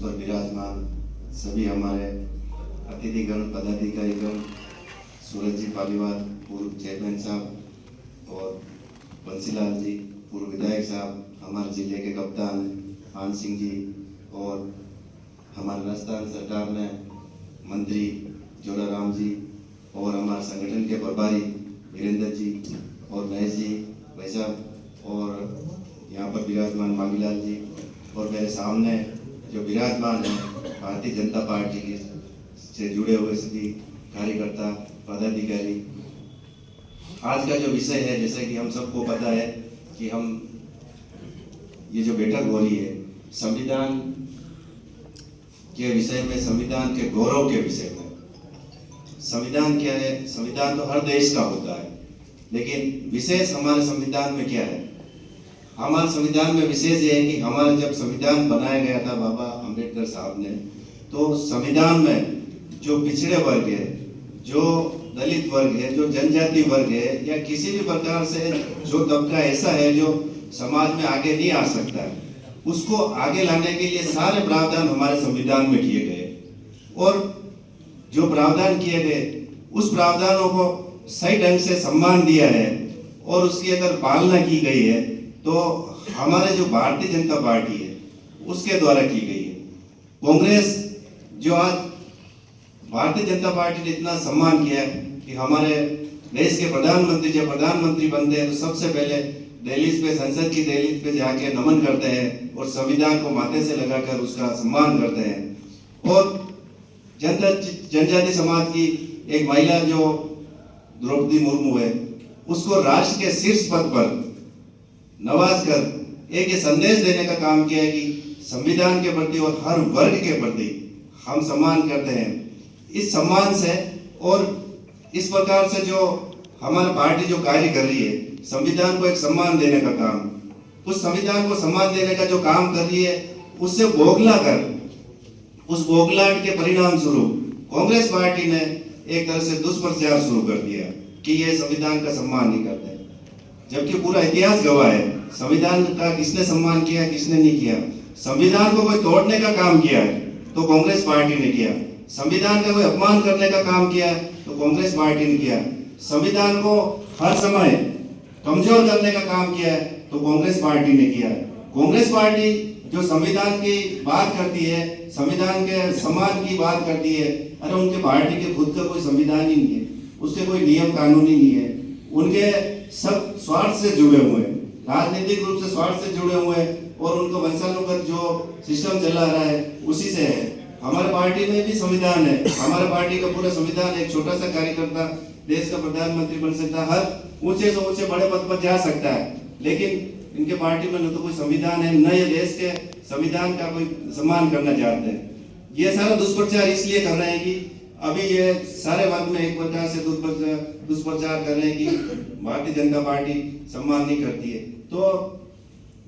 पर विराजमान सभी हमारे अतिथिगण, पदाधिकारीगण, सूरज जी पालीवाल पूर्व चेयरमैन साहब और बंसीलाल जी पूर्व विधायक साहब, हमारे जिले के कप्तान आन सिंह जी और हमारे राजस्थान सरकार में मंत्री जोराराम जी और हमारे संगठन के प्रभारी वीरेंद्र जी और महेश जी भाई साहब और यहाँ पर विराजमान मांगीलाल जी और मेरे सामने जो विराजमान है भारतीय जनता पार्टी के से जुड़े हुए सभी कार्यकर्ता, पदाधिकारी। आज का जो विषय है, जैसे कि हम सबको पता है कि हम ये जो बैठक हो रही है संविधान के विषय में, संविधान के गौरव के विषय में। संविधान क्या है? संविधान तो हर देश का होता है, लेकिन विशेष हमारे संविधान में क्या है? हमारे संविधान में विशेष ये है कि हमारा जब संविधान बनाया गया था बाबा अम्बेडकर साहब ने, तो संविधान में जो पिछड़े वर्ग है, जो दलित वर्ग है, जो जनजाति वर्ग है या किसी भी प्रकार से जो तबका ऐसा है जो समाज में आगे नहीं आ सकता है, उसको आगे लाने के लिए सारे प्रावधान हमारे संविधान में किए गए और जो प्रावधान किए गए उस प्रावधानों को सही ढंग से सम्मान दिया है और उसकी अगर पालना की गई है तो हमारे जो भारतीय जनता पार्टी है उसके द्वारा की गई है। कांग्रेस जो आज भारतीय जनता पार्टी ने इतना सम्मान किया है कि हमारे देश के प्रधानमंत्री जब प्रधानमंत्री बनते हैं तो सबसे पहले दहलीज पे, संसद की दहलीज पे जाके नमन करते हैं और संविधान को माथे से लगाकर उसका सम्मान करते हैं। और जनजाति समाज की एक महिला जो द्रौपदी मुर्मू है, उसको राष्ट्र के शीर्ष पद पर नवाज कर एक ये संदेश देने का काम किया है कि संविधान के प्रति और हर वर्ग के प्रति हम सम्मान करते हैं। इस सम्मान से और इस प्रकार से जो हमारी पार्टी जो कार्य कर रही है, संविधान को एक सम्मान देने का काम, उस संविधान को सम्मान देने का जो काम कर रही है, उससे बौखला कर उस बौखलाहट के परिणाम स्वरूप कांग्रेस पार्टी ने एक तरह से दुष्प्रचार शुरू कर दिया कि ये संविधान का सम्मान नहीं करते, जबकि पूरा इतिहास गवाह है संविधान का किसने सम्मान किया, किसने नहीं किया। संविधान को कोई तोड़ने का काम किया है तो कांग्रेस पार्टी ने किया, संविधान का कोई अपमान करने का काम किया है तो कांग्रेस पार्टी ने किया, संविधान को हर समय कमजोर करने का काम किया है तो कांग्रेस पार्टी ने किया है। कांग्रेस पार्टी जो संविधान की बात करती है, संविधान के सम्मान की बात करती है, अरे उनके पार्टी के खुद का कोई संविधान ही नहीं है, उसके कोई नियम कानून ही नहीं है, उनके सब स्वार्थ से जुड़े हुए हैं, राजनीतिक रूप से स्वार्थ से जुड़े हुए हैं और उनको वंशानुगत जो सिस्टम चला रहा है उसी से है। हमारे पार्टी में भी संविधान है, हमारे पार्टी का पूरा संविधान, एक छोटा सा कार्यकर्ता देश का प्रधानमंत्री बन सकता है, हर ऊंचे से ऊंचे बड़े पद पर जा सकता है, लेकिन इनके पार्टी में न तो कोई संविधान है, न ये देश के संविधान का कोई सम्मान करना चाहते हैं। ये सारा दुष्प्रचार इसलिए कर रहे हैं कि अभी ये सारे वर्ग में एक प्रकार से दुष्प्रचार कर रहे हैं कि भारतीय जनता पार्टी सम्मान नहीं करती है। तो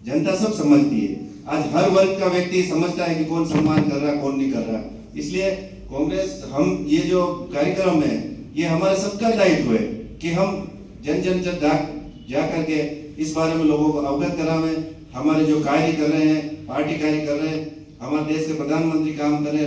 जनता सब समझती है, आज हर वर्ग का व्यक्ति समझता है कि कौन सम्मान कर रहा है, कौन नहीं कर रहा। इसलिए कांग्रेस, हम ये जो कार्यक्रम है ये हमारा सबका दायित्व है कि हम जन जन जा करके इस बारे में लोगों को अवगत करावें। हमारे जो कार्य कर रहे हैं, पार्टी कार्य कर रहे हैं, हमारे देश के प्रधानमंत्री काम कर रहे हैं,